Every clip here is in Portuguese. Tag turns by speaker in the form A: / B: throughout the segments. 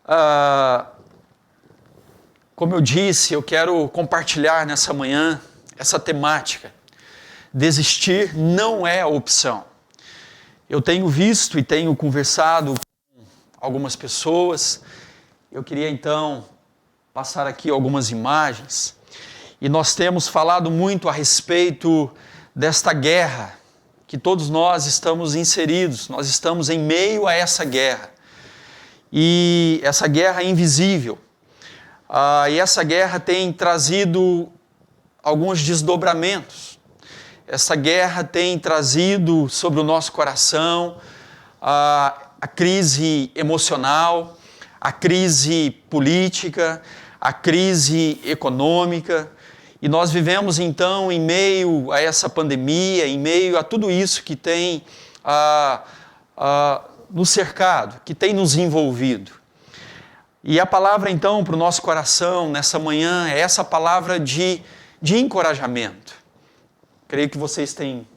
A: Ah, como eu disse, eu quero compartilhar nessa manhã essa temática. Desistir não é a opção. Eu tenho visto e tenho conversado com algumas pessoas. Eu queria então passar aqui algumas imagens. E nós temos falado muito a respeito desta guerra que todos nós estamos inseridos. Nós estamos em meio a essa guerra. E essa guerra é invisível. E essa guerra tem trazido alguns desdobramentos. Essa guerra tem trazido sobre o nosso coração a crise emocional, a crise política, a crise econômica. E nós vivemos então em meio a essa pandemia, em meio a tudo isso que tem nos cercado, que tem nos envolvido. E a palavra então para o nosso coração nessa manhã é essa palavra de encorajamento. Creio que vocês têm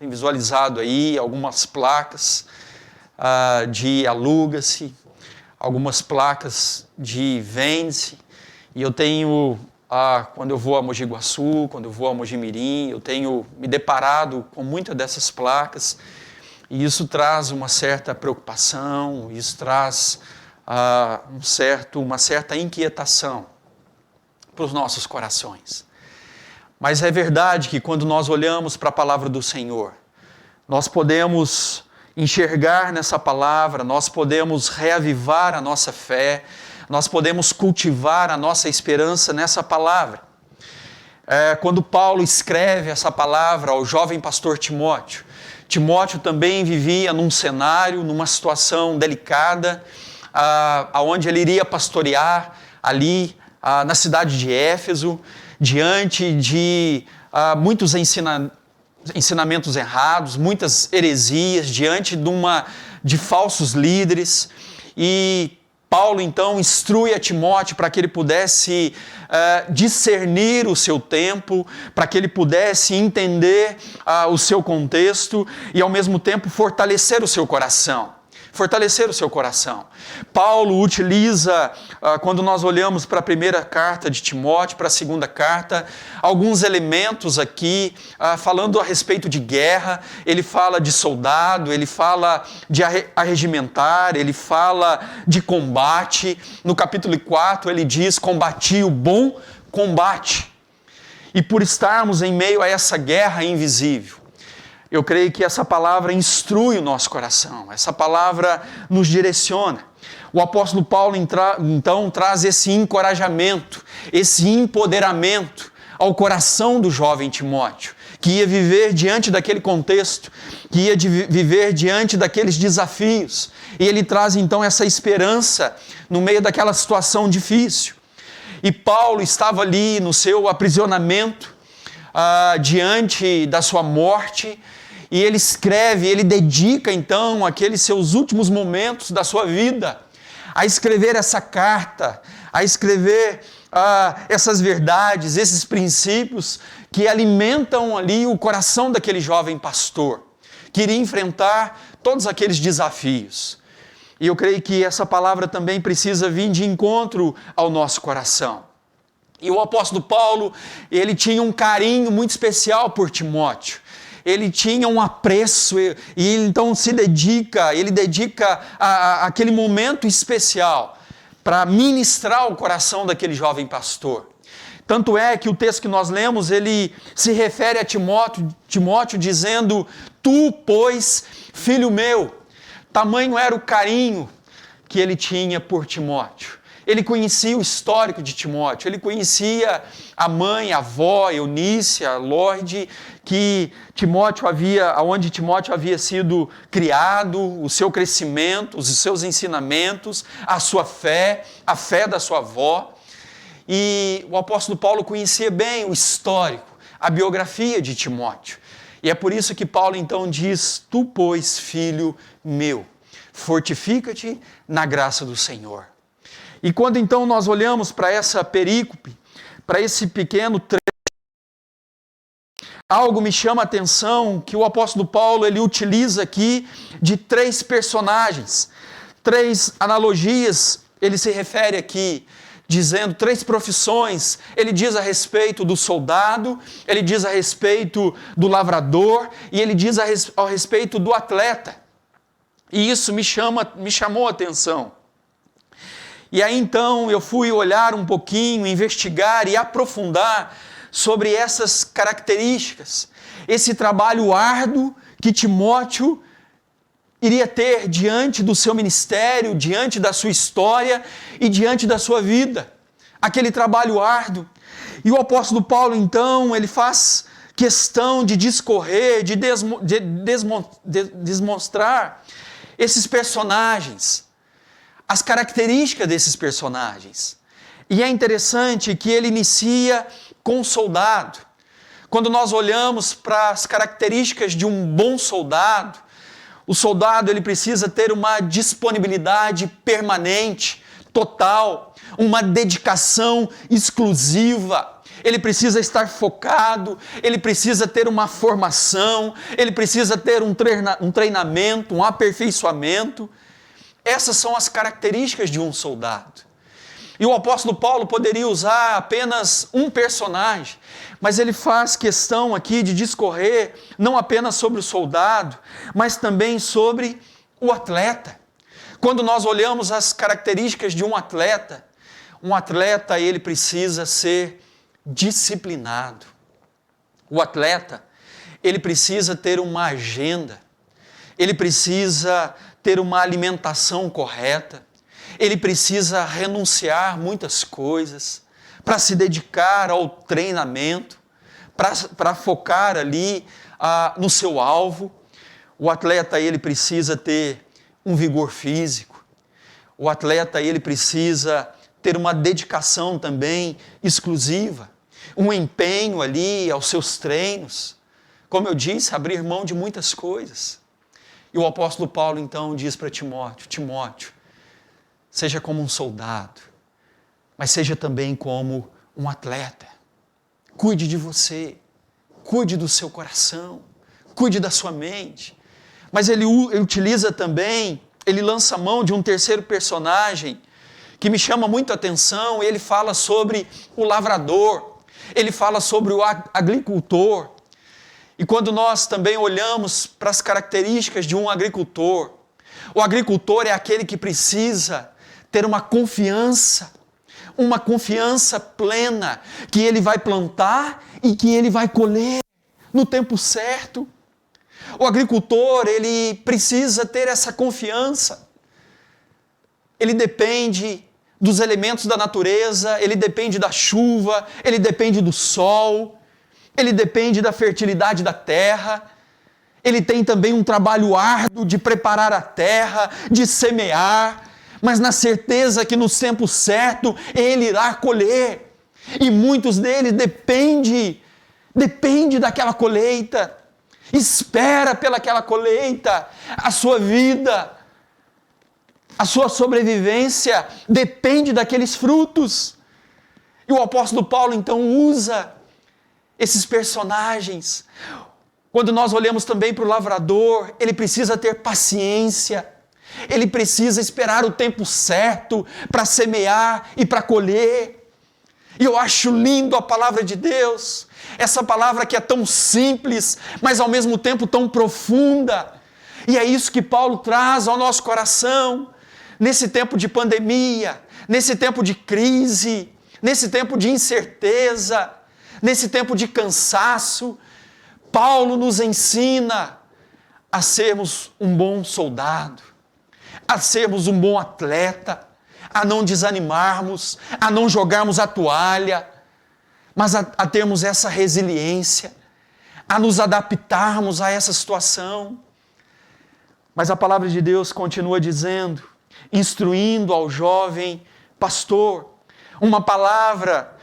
A: visualizado aí algumas placas de aluga-se, algumas placas de vende-se. E eu tenho, quando eu vou a Mogi Guaçu, quando eu vou a Mogi Mirim, eu tenho me deparado com muitas dessas placas. E isso traz uma certa preocupação, isso traz uma certa inquietação para os nossos corações. Mas é verdade que quando nós olhamos para a palavra do Senhor, nós podemos enxergar nessa palavra, nós podemos reavivar a nossa fé, nós podemos cultivar a nossa esperança nessa palavra. Quando Paulo escreve essa palavra ao jovem pastor Timóteo, Timóteo também vivia num cenário, numa situação delicada, onde ele iria pastorear ali na cidade de Éfeso, diante de muitos ensinamentos errados, muitas heresias, diante de falsos líderes. E Paulo então instrui a Timóteo para que ele pudesse discernir o seu tempo, para que ele pudesse entender o seu contexto e ao mesmo tempo fortalecer o seu coração. Fortalecer o seu coração. Paulo utiliza, quando nós olhamos para a primeira carta de Timóteo, para a segunda carta, alguns elementos aqui, falando a respeito de guerra. Ele fala de soldado, ele fala de arregimentar, ele fala de combate. No capítulo 4 ele diz, combati o bom combate. E por estarmos em meio a essa guerra invisível, eu creio que essa palavra instrui o nosso coração, essa palavra nos direciona. O apóstolo Paulo, então, traz esse encorajamento, esse empoderamento ao coração do jovem Timóteo, que ia viver diante daquele contexto, que ia viver diante daqueles desafios. E ele traz, então, essa esperança no meio daquela situação difícil. E Paulo estava ali no seu aprisionamento, diante da sua morte, e ele escreve, ele dedica então aqueles seus últimos momentos da sua vida a escrever essa carta, a escrever essas verdades, esses princípios que alimentam ali o coração daquele jovem pastor, que iria enfrentar todos aqueles desafios. E eu creio que essa palavra também precisa vir de encontro ao nosso coração. E o apóstolo Paulo, ele tinha um carinho muito especial por Timóteo. Ele tinha um apreço e ele então ele dedica aquele momento especial para ministrar o coração daquele jovem pastor. Tanto é que o texto que nós lemos, ele se refere a Timóteo dizendo, tu, pois, filho meu. Tamanho era o carinho que ele tinha por Timóteo. Ele conhecia o histórico de Timóteo, ele conhecia a mãe, a avó, Eunice, a Lorde, onde Timóteo havia sido criado, o seu crescimento, os seus ensinamentos, a sua fé, a fé da sua avó. E o apóstolo Paulo conhecia bem o histórico, a biografia de Timóteo. E é por isso que Paulo então diz, tu, pois, filho meu, fortifica-te na graça do Senhor. E quando então nós olhamos para essa perícope, para esse pequeno trecho, algo me chama a atenção que o apóstolo Paulo ele utiliza aqui de 3 personagens, 3 analogias ele se refere aqui dizendo 3 profissões. Ele diz a respeito do soldado, ele diz a respeito do lavrador e ele diz a respeito do atleta. E isso me chamou a atenção. E aí então eu fui olhar um pouquinho, investigar e aprofundar sobre essas características, esse trabalho árduo que Timóteo iria ter diante do seu ministério, diante da sua história e diante da sua vida. Aquele trabalho árduo. E o apóstolo Paulo, então, ele faz questão de discorrer, de demonstrar esses personagens, as características desses personagens. E é interessante que ele inicia com o soldado. Quando nós olhamos para as características de um bom soldado, o soldado ele precisa ter uma disponibilidade permanente, total, uma dedicação exclusiva. Ele precisa estar focado, ele precisa ter uma formação, ele precisa ter um treinamento, um aperfeiçoamento. Essas são as características de um soldado. E o apóstolo Paulo poderia usar apenas um personagem, mas ele faz questão aqui de discorrer não apenas sobre o soldado, mas também sobre o atleta. Quando nós olhamos as características de um atleta ele precisa ser disciplinado. O atleta, ele precisa ter uma agenda, ele precisa ter uma alimentação correta, ele precisa renunciar muitas coisas para se dedicar ao treinamento, para focar ali no seu alvo. O atleta ele precisa ter um vigor físico, o atleta ele precisa ter uma dedicação também exclusiva, um empenho ali aos seus treinos, como eu disse, abrir mão de muitas coisas. E o apóstolo Paulo então diz para Timóteo, seja como um soldado, mas seja também como um atleta. Cuide de você, cuide do seu coração, cuide da sua mente. Mas ele utiliza também, ele lança a mão de um terceiro personagem que me chama muito a atenção. Ele fala sobre o lavrador, ele fala sobre o agricultor. E quando nós também olhamos para as características de um agricultor, o agricultor é aquele que precisa ter uma confiança plena, que ele vai plantar e que ele vai colher no tempo certo. O agricultor, ele precisa ter essa confiança. Ele depende dos elementos da natureza, ele depende da chuva, ele depende do sol, ele depende da fertilidade da terra. Ele tem também um trabalho árduo de preparar a terra, de semear, mas na certeza que no tempo certo ele irá colher. E muitos deles depende daquela colheita, espera pelaquela colheita. A sua vida, a sua sobrevivência depende daqueles frutos. E o apóstolo Paulo então usa esses personagens. Quando nós olhamos também para o lavrador, ele precisa ter paciência, ele precisa esperar o tempo certo para semear e para colher. E eu acho lindo a palavra de Deus, essa palavra que é tão simples, mas ao mesmo tempo tão profunda. E é isso que Paulo traz ao nosso coração, nesse tempo de pandemia, nesse tempo de crise, nesse tempo de incerteza, nesse tempo de cansaço. Paulo nos ensina a sermos um bom soldado, a sermos um bom atleta, a não desanimarmos, a não jogarmos a toalha, mas a termos essa resiliência, a nos adaptarmos a essa situação. Mas a palavra de Deus continua dizendo, instruindo ao jovem pastor, uma palavra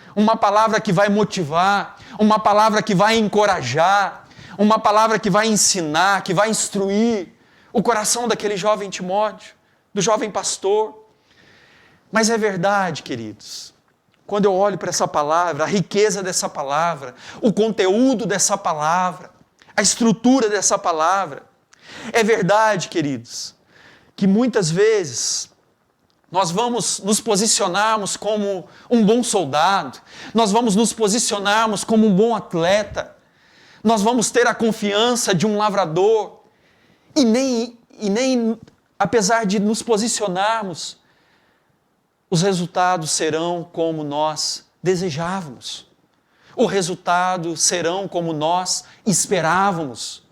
A: que vai motivar, uma palavra que vai encorajar, uma palavra que vai ensinar, que vai instruir o coração daquele jovem Timóteo, do jovem pastor. Mas é verdade, queridos, quando eu olho para essa palavra, a riqueza dessa palavra, o conteúdo dessa palavra, a estrutura dessa palavra, é verdade, queridos, que muitas vezes Nós vamos nos posicionarmos como um bom soldado, nós vamos nos posicionarmos como um bom atleta, nós vamos ter a confiança de um lavrador, e nem apesar de nos posicionarmos, os resultados serão como nós desejávamos. O resultado serão como nós esperávamos,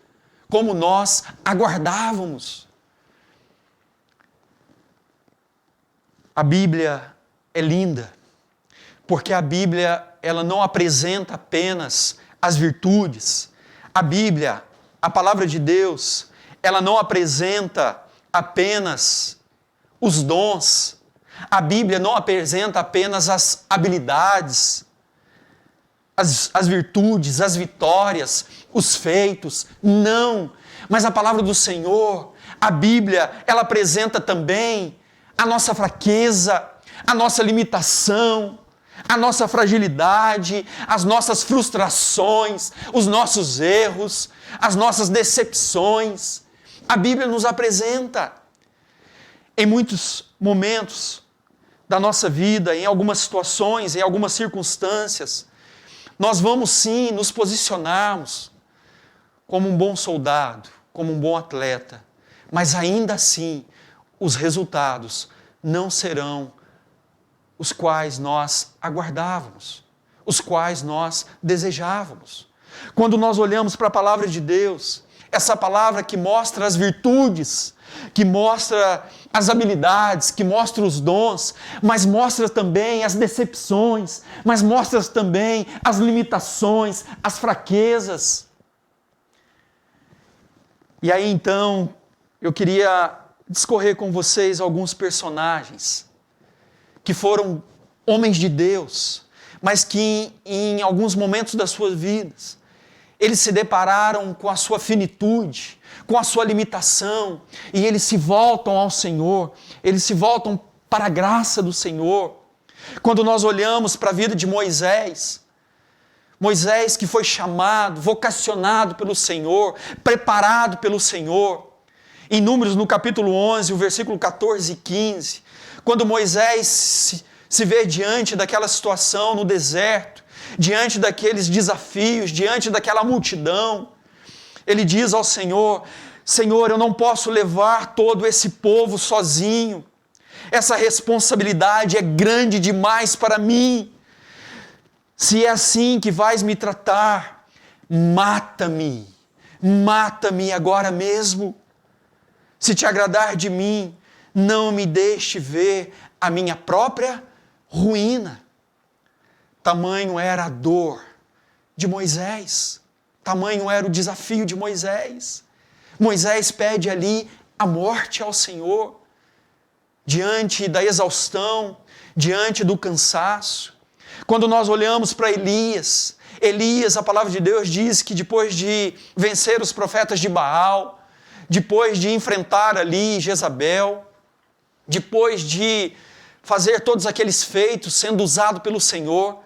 A: como nós aguardávamos. A Bíblia é linda, porque a Bíblia ela não apresenta apenas as virtudes. A Bíblia, a palavra de Deus, ela não apresenta apenas os dons. A Bíblia não apresenta apenas as habilidades, as virtudes, as vitórias, os feitos. Não, mas a palavra do Senhor, a Bíblia, ela apresenta também a nossa fraqueza, a nossa limitação, a nossa fragilidade, as nossas frustrações, os nossos erros, as nossas decepções. A Bíblia nos apresenta. Em muitos momentos da nossa vida, em algumas situações, em algumas circunstâncias, nós vamos sim nos posicionarmos como um bom soldado, como um bom atleta, mas ainda assim, os resultados não serão os quais nós aguardávamos, os quais nós desejávamos. Quando nós olhamos para a palavra de Deus, essa palavra que mostra as virtudes, que mostra as habilidades, que mostra os dons, mas mostra também as decepções, mas mostra também as limitações, as fraquezas. E aí então, eu queria discorrer com vocês alguns personagens que foram homens de Deus, mas que em alguns momentos das suas vidas, eles se depararam com a sua finitude, com a sua limitação, e eles se voltam ao Senhor, eles se voltam para a graça do Senhor. Quando nós olhamos para a vida de Moisés que foi chamado, vocacionado pelo Senhor, preparado pelo Senhor, em Números, no capítulo 11, o versículo 14 e 15, quando Moisés se vê diante daquela situação no deserto, diante daqueles desafios, diante daquela multidão, ele diz ao Senhor: Senhor, eu não posso levar todo esse povo sozinho, essa responsabilidade é grande demais para mim. Se é assim que vais me tratar, mata-me agora mesmo. Se te agradar de mim, não me deixe ver a minha própria ruína. Tamanho era a dor de Moisés, tamanho era o desafio de Moisés. Moisés pede ali a morte ao Senhor, diante da exaustão, diante do cansaço. Quando nós olhamos para Elias, a palavra de Deus diz que depois de vencer os profetas de Baal, depois de enfrentar ali Jezabel, depois de fazer todos aqueles feitos, sendo usado pelo Senhor,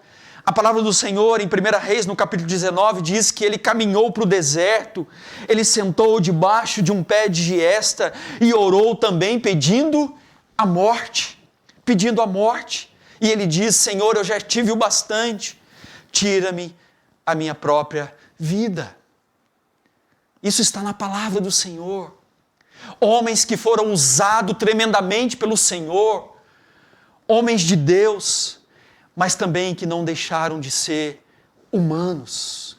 A: a palavra do Senhor em 1 Reis, no capítulo 19, diz que ele caminhou para o deserto, ele sentou debaixo de um pé de giesta e orou também pedindo a morte. E ele diz: Senhor, eu já tive o bastante, tira-me a minha própria vida. Isso está na palavra do Senhor. Homens que foram usados tremendamente pelo Senhor, homens de Deus, mas também que não deixaram de ser humanos.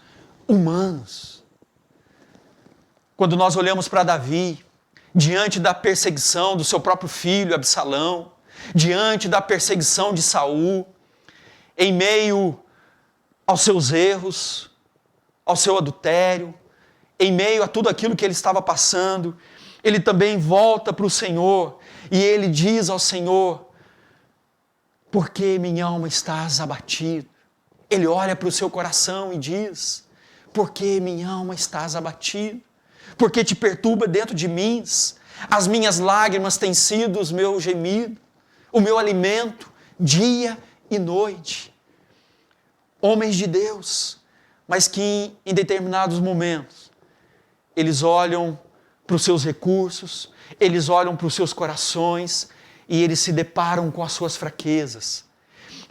A: Quando nós olhamos para Davi, diante da perseguição do seu próprio filho Absalão, diante da perseguição de Saul, em meio aos seus erros, ao seu adultério, em meio a tudo aquilo que ele estava passando, ele também volta para o Senhor e ele diz ao Senhor: por que minha alma estás abatido? Ele olha para o seu coração e diz: por que minha alma estás abatido? Por que te perturba dentro de mim? As minhas lágrimas têm sido os meus gemidos, o meu alimento, dia e noite. Homens de Deus, mas que em determinados momentos, eles olham para os seus recursos, eles olham para os seus corações, e eles se deparam com as suas fraquezas,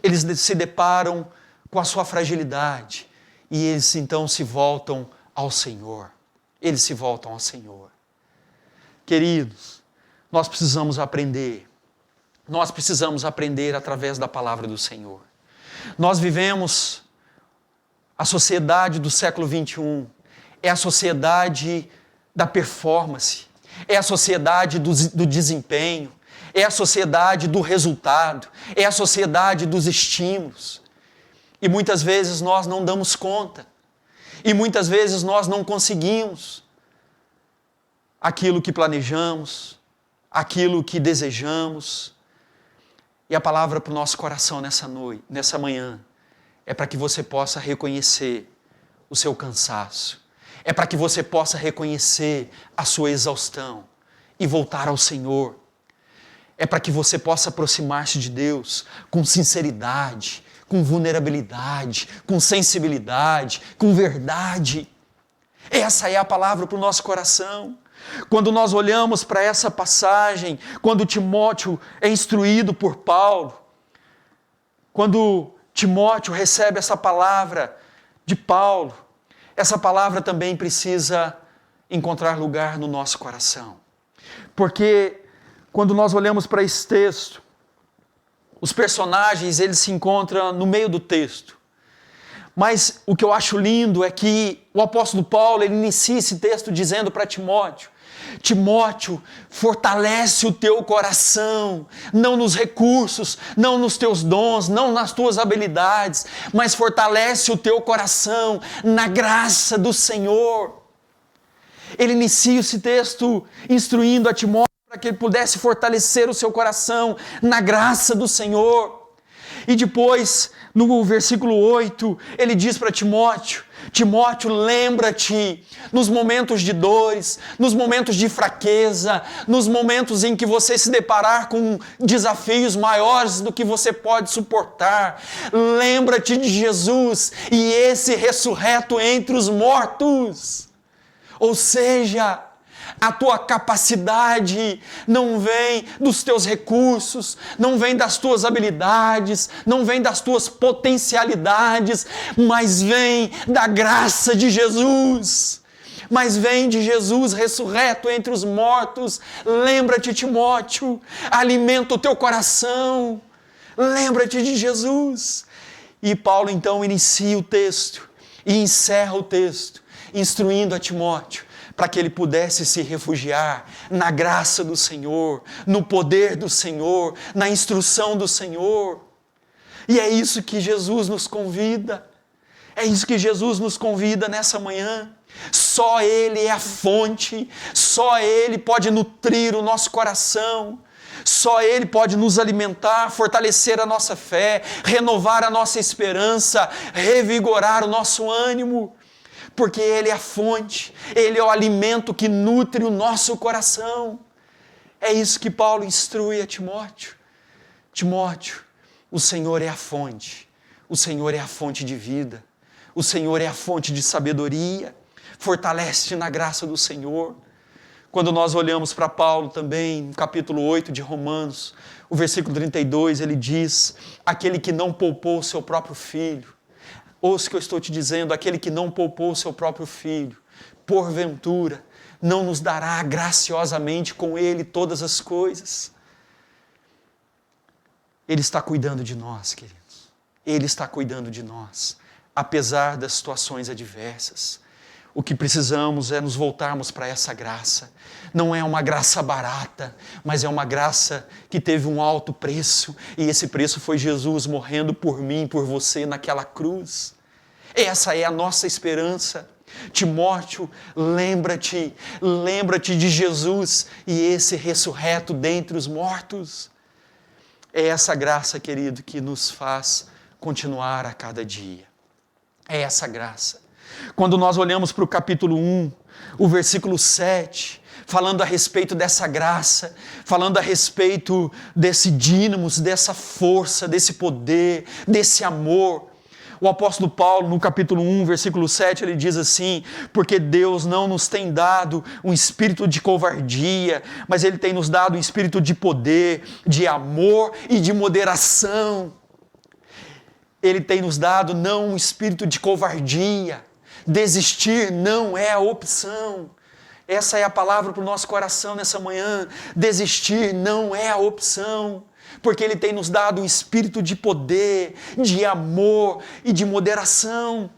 A: eles se deparam com a sua fragilidade, e eles então se voltam ao Senhor. Eles se voltam ao Senhor. Queridos, nós precisamos aprender através da palavra do Senhor. Nós vivemos a sociedade do século 21, é a sociedade da performance, é a sociedade do desempenho, é a sociedade do resultado, é a sociedade dos estímulos. E muitas vezes nós não damos conta, e muitas vezes nós não conseguimos aquilo que planejamos, aquilo que desejamos. E a palavra para o nosso coração nessa manhã, é para que você possa reconhecer o seu cansaço, é para que você possa reconhecer a sua exaustão e voltar ao Senhor. É para que você possa aproximar-se de Deus com sinceridade, com vulnerabilidade, com sensibilidade, com verdade. Essa é a palavra para o nosso coração. Quando nós olhamos para essa passagem, quando Timóteo é instruído por Paulo, quando Timóteo recebe essa palavra de Paulo, essa palavra também precisa encontrar lugar no nosso coração. Porque quando nós olhamos para esse texto, os personagens, eles se encontram no meio do texto. Mas o que eu acho lindo é que o apóstolo Paulo, ele inicia esse texto dizendo para Timóteo: Timóteo, fortalece o teu coração, não nos recursos, não nos teus dons, não nas tuas habilidades, mas fortalece o teu coração na graça do Senhor. Ele inicia esse texto instruindo a Timóteo para que ele pudesse fortalecer o seu coração na graça do Senhor. E depois, no versículo 8, ele diz para Timóteo: Timóteo, lembra-te nos momentos de dores, nos momentos de fraqueza, nos momentos em que você se deparar com desafios maiores do que você pode suportar. Lembra-te de Jesus e esse ressurreto entre os mortos. Ou seja, a tua capacidade não vem dos teus recursos, não vem das tuas habilidades, não vem das tuas potencialidades, mas vem da graça de Jesus. Mas vem de Jesus ressurreto entre os mortos. Lembra-te, Timóteo, alimenta o teu coração. Lembra-te de Jesus. E Paulo então inicia o texto e encerra o texto, instruindo a Timóteo para que ele pudesse se refugiar na graça do Senhor, no poder do Senhor, na instrução do Senhor. E é isso que Jesus nos convida. É isso que Jesus nos convida nessa manhã. Só Ele é a fonte, só Ele pode nutrir o nosso coração, só Ele pode nos alimentar, fortalecer a nossa fé, renovar a nossa esperança, revigorar o nosso ânimo. Porque Ele é a fonte, Ele é o alimento que nutre o nosso coração. É isso que Paulo instrui a Timóteo. Timóteo, o Senhor é a fonte, o Senhor é a fonte de vida, o Senhor é a fonte de sabedoria, fortalece-te na graça do Senhor. Quando nós olhamos para Paulo também, no capítulo 8 de Romanos, o versículo 32, ele diz: aquele que não poupou o seu próprio filho, ouça o que eu estou te dizendo, aquele que não poupou o seu próprio filho, porventura, não nos dará graciosamente com ele todas as coisas. Ele está cuidando de nós, queridos. Ele está cuidando de nós, apesar das situações adversas. O que precisamos é nos voltarmos para essa graça. Não é uma graça barata, mas é uma graça que teve um alto preço, e esse preço foi Jesus morrendo por mim, por você naquela cruz. Essa é a nossa esperança. Timóteo, lembra-te de Jesus e esse ressurreto dentre os mortos. É essa graça, querido, que nos faz continuar a cada dia. É essa graça. Quando nós olhamos para o capítulo 1, o versículo 7, falando a respeito dessa graça, falando a respeito desse dínamos, dessa força, desse poder, desse amor, O apóstolo Paulo, no capítulo 1, versículo 7, ele diz assim: porque Deus não nos tem dado um espírito de covardia, mas Ele tem nos dado um espírito de poder, de amor e de moderação. Ele tem nos dado não um espírito de covardia. Desistir não é a opção. Essa é a palavra para o nosso coração nessa manhã. Desistir não é a opção, porque Ele tem nos dado um espírito de poder, de amor e de moderação.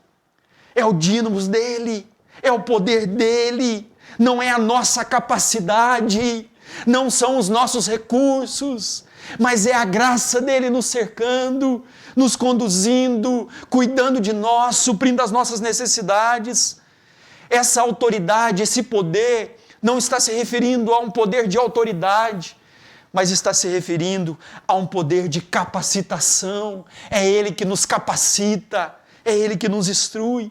A: É o dínamos dEle, é o poder dEle, não é a nossa capacidade, não são os nossos recursos, mas é a graça dEle nos cercando, nos conduzindo, cuidando de nós, suprindo as nossas necessidades. Essa autoridade, esse poder, não está se referindo a um poder de autoridade, mas está se referindo a um poder de capacitação. É Ele que nos capacita, é Ele que nos instrui.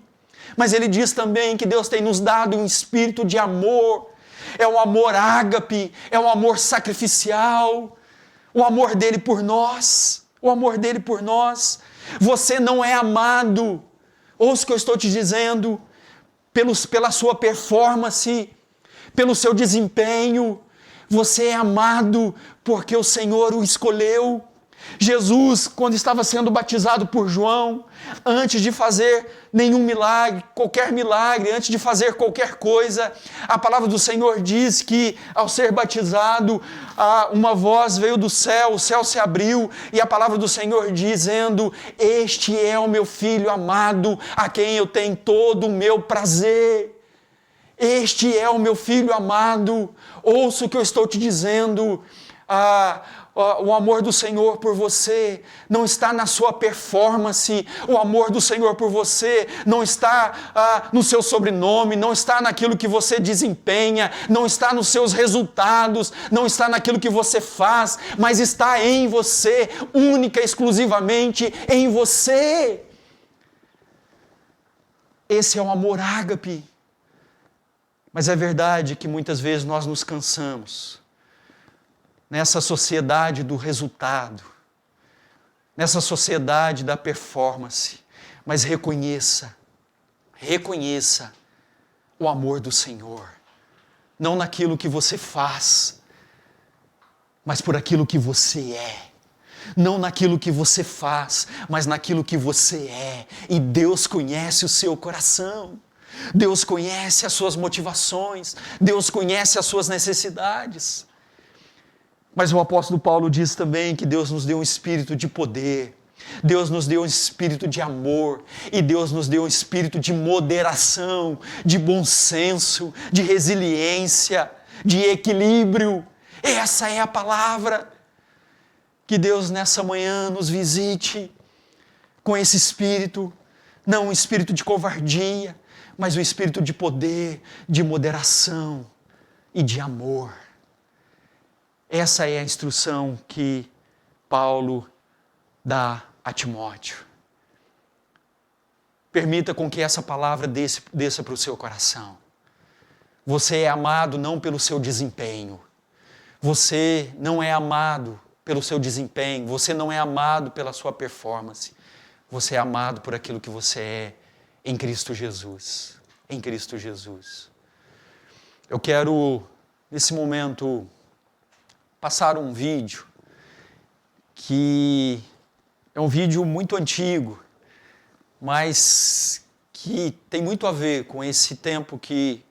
A: Mas Ele diz também que Deus tem nos dado um espírito de amor, é um amor ágape, é um amor sacrificial, o amor dEle por nós, o amor dEle por nós. Você não é amado, ouça o que eu estou te dizendo, pela sua performance, pelo seu desempenho. Você é amado porque o Senhor o escolheu. Jesus, quando estava sendo batizado por João, antes de fazer nenhum milagre, qualquer milagre, antes de fazer qualquer coisa, a palavra do Senhor diz que, ao ser batizado, uma voz veio do céu, o céu se abriu, e a palavra do Senhor dizendo: este é o meu Filho amado, a quem eu tenho todo o meu prazer. Este é o meu Filho amado. Ouça o que eu estou te dizendo. O amor do Senhor por você não está na sua performance, o amor do Senhor por você não está no seu sobrenome, não está naquilo que você desempenha, não está nos seus resultados, não está naquilo que você faz, mas está em você, única e exclusivamente em você. Esse é o amor ágape. Mas é verdade que muitas vezes nós nos cansamos nessa sociedade do resultado, nessa sociedade da performance, mas reconheça o amor do Senhor, não naquilo que você faz, mas por aquilo que você é. Não naquilo que você faz, mas naquilo que você é. E Deus conhece o seu coração. Deus conhece as suas motivações, Deus conhece as suas necessidades. Mas o apóstolo Paulo diz também que Deus nos deu um espírito de poder, Deus nos deu um espírito de amor, e Deus nos deu um espírito de moderação, de bom senso, de resiliência, de equilíbrio. Essa é a palavra. Que Deus nessa manhã nos visite com esse espírito, não um espírito de covardia, mas um espírito de poder, de moderação e de amor. Essa é a instrução que Paulo dá a Timóteo. Permita com que essa palavra desça para o seu coração. Você é amado não pelo seu desempenho. Você não é amado pelo seu desempenho. Você não é amado pela sua performance. Você é amado por aquilo que você é em Cristo Jesus. Em Cristo Jesus. Eu quero, nesse momento, passar um vídeo que é um vídeo muito antigo, mas que tem muito a ver com esse tempo que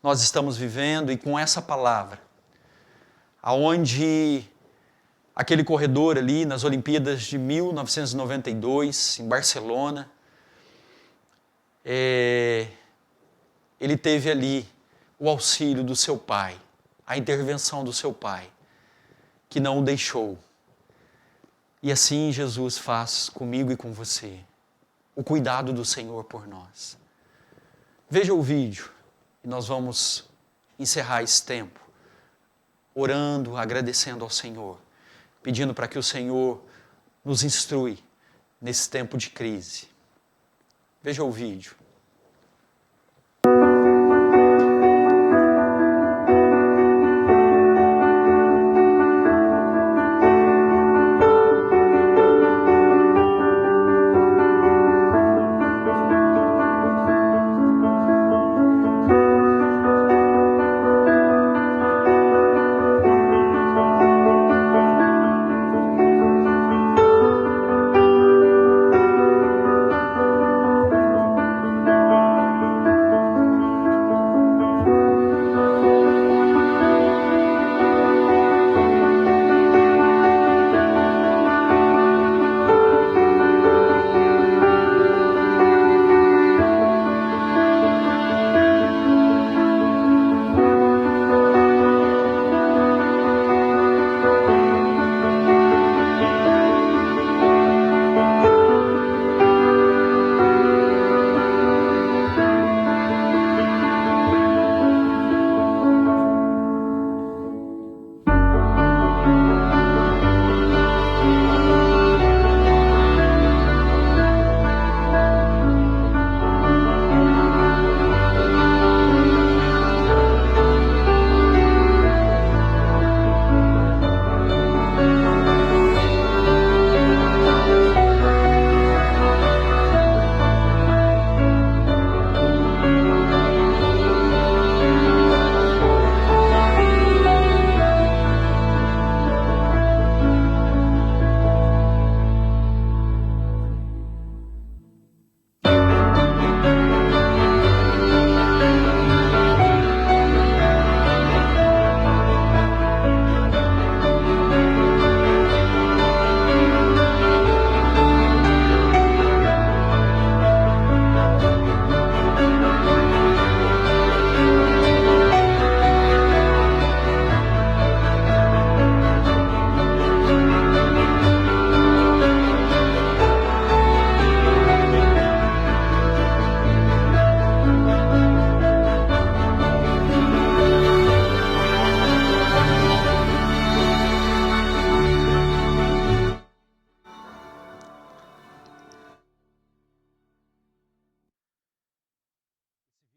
A: nós estamos vivendo e com essa palavra, aonde aquele corredor ali nas Olimpíadas de 1992, em Barcelona, ele teve ali o auxílio do seu pai, a intervenção do seu pai, que não o deixou. E assim Jesus faz comigo e com você, o cuidado do Senhor por nós. Veja o vídeo e nós vamos encerrar esse tempo, orando, agradecendo ao Senhor, pedindo para que o Senhor nos instrui nesse tempo de crise. Veja o vídeo.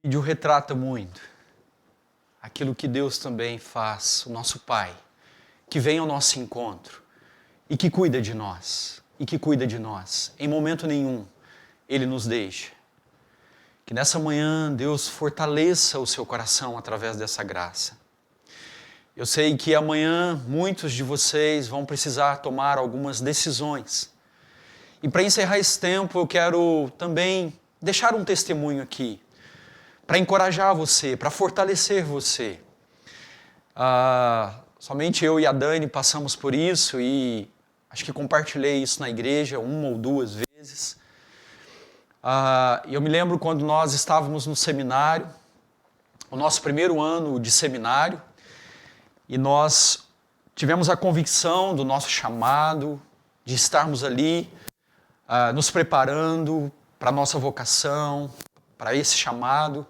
A: vídeo retrata muito aquilo que Deus também faz, o nosso Pai, que vem ao nosso encontro e que cuida de nós, Em momento nenhum Ele nos deixa. Que nessa manhã Deus fortaleça o seu coração através dessa graça. Eu sei que amanhã muitos de vocês vão precisar tomar algumas decisões. E para encerrar esse tempo, eu quero também deixar um testemunho aqui, para encorajar você, para fortalecer você. Somente eu e a Dani passamos por isso e acho que compartilhei isso na igreja 1 ou 2 vezes. Eu me lembro quando nós estávamos no seminário, o nosso primeiro ano de seminário, e nós tivemos a convicção do nosso chamado, de estarmos ali, nos preparando para a nossa vocação, para esse chamado.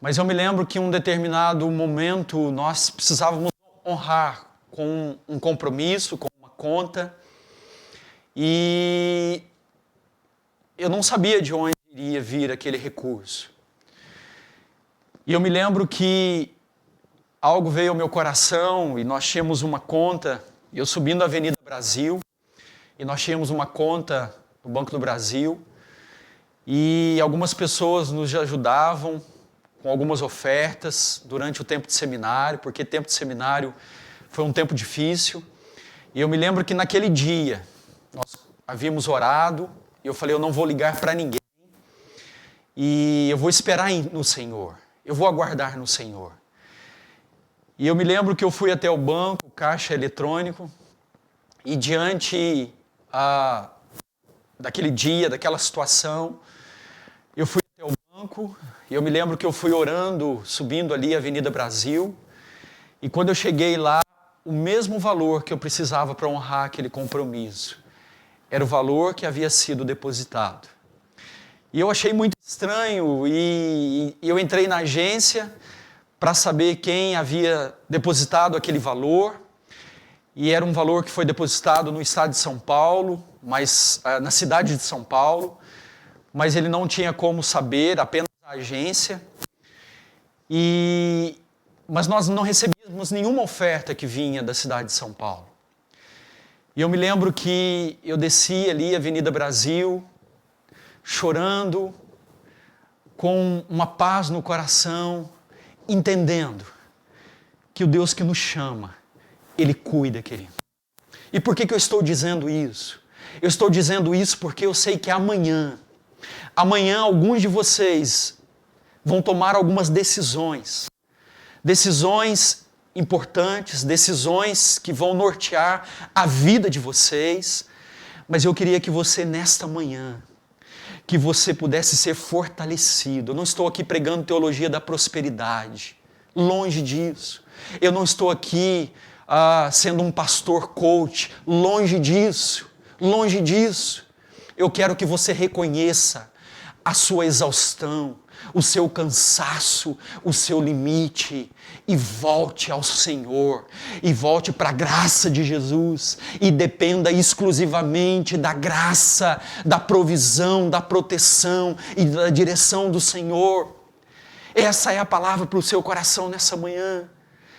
A: Mas eu me lembro que em um determinado momento nós precisávamos honrar com um compromisso, com uma conta, e eu não sabia de onde iria vir aquele recurso. E eu me lembro que algo veio ao meu coração e nós tínhamos uma conta, eu subindo a Avenida Brasil, e nós tínhamos uma conta no Banco do Brasil, e algumas pessoas nos ajudavam com algumas ofertas durante o tempo de seminário, porque tempo de seminário foi um tempo difícil. E eu me lembro que naquele dia nós havíamos orado, e eu falei, eu não vou ligar para ninguém, e eu vou esperar no Senhor, eu vou aguardar no Senhor. E eu me lembro que eu fui até o banco, caixa eletrônico, e diante daquele dia, daquela situação, eu fui até o banco, e eu me lembro que eu fui orando, subindo ali a Avenida Brasil, e quando eu cheguei lá, o mesmo valor que eu precisava para honrar aquele compromisso, era o valor que havia sido depositado. E eu achei muito estranho, e eu entrei na agência para saber quem havia depositado aquele valor, e era um valor que foi depositado no estado de São Paulo, mas na cidade de São Paulo, mas ele não tinha como saber, apenas a agência. Mas nós não recebíamos nenhuma oferta que vinha da cidade de São Paulo. E eu me lembro que eu desci ali a Avenida Brasil, chorando, com uma paz no coração, entendendo que o Deus que nos chama, Ele cuida, querido. E por que eu estou dizendo isso? Eu estou dizendo isso porque eu sei que amanhã alguns de vocês vão tomar algumas decisões importantes, decisões que vão nortear a vida de vocês, mas eu queria que você nesta manhã, que você pudesse ser fortalecido. Eu não estou aqui pregando teologia da prosperidade, longe disso. Eu não estou aqui sendo um pastor coach, longe disso. Eu quero que você reconheça a sua exaustão, o seu cansaço, o seu limite, e volte ao Senhor, e volte para a graça de Jesus, e dependa exclusivamente da graça, da provisão, da proteção e da direção do Senhor. Essa é a palavra para o seu coração nessa manhã.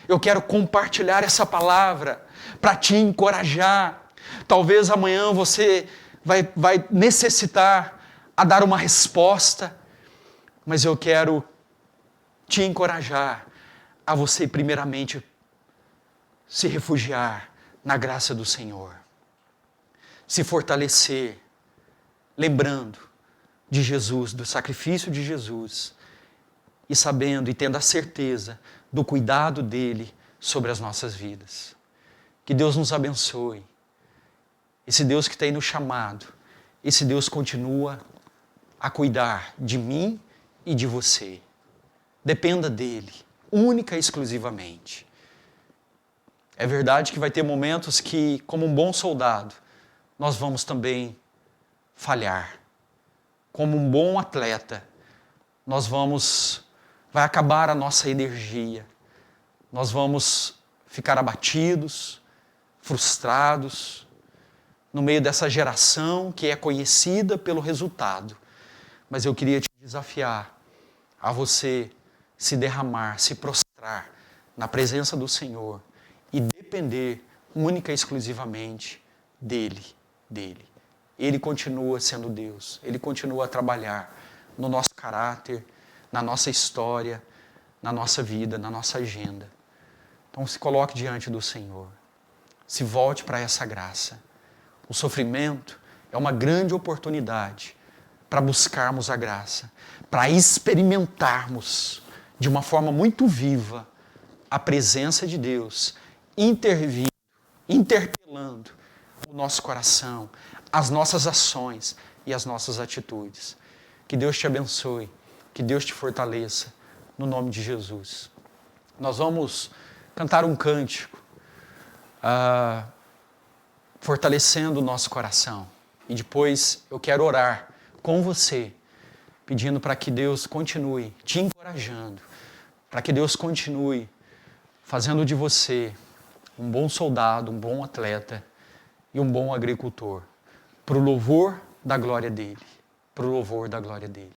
A: Eu quero compartilhar essa palavra para te encorajar. Talvez amanhã você vai necessitar a dar uma resposta, mas eu quero te encorajar a você primeiramente se refugiar na graça do Senhor, se fortalecer, lembrando de Jesus, do sacrifício de Jesus, e sabendo e tendo a certeza do cuidado dele sobre as nossas vidas. Que Deus nos abençoe. Esse Deus que tem nos chamado, esse Deus continua a cuidar de mim e de você. Dependa dele, única e exclusivamente. É verdade que vai ter momentos que, como um bom soldado, nós vamos também falhar. Como um bom atleta, vai acabar a nossa energia. Nós vamos ficar abatidos, frustrados, no meio dessa geração que é conhecida pelo resultado. Mas eu queria te desafiar a você se derramar, se prostrar na presença do Senhor e depender única e exclusivamente dEle. Ele continua sendo Deus, Ele continua a trabalhar no nosso caráter, na nossa história, na nossa vida, na nossa agenda. Então se coloque diante do Senhor, se volte para essa graça. O sofrimento é uma grande oportunidade para buscarmos a graça, para experimentarmos de uma forma muito viva a presença de Deus, intervindo, interpelando o nosso coração, as nossas ações e as nossas atitudes. Que Deus te abençoe, que Deus te fortaleça, no nome de Jesus. Nós vamos cantar um cântico, fortalecendo o nosso coração. E depois eu quero orar com você, pedindo para que Deus continue te encorajando, para que Deus continue fazendo de você um bom soldado, um bom atleta e um bom agricultor, para o louvor da glória dEle, para o louvor da glória dEle.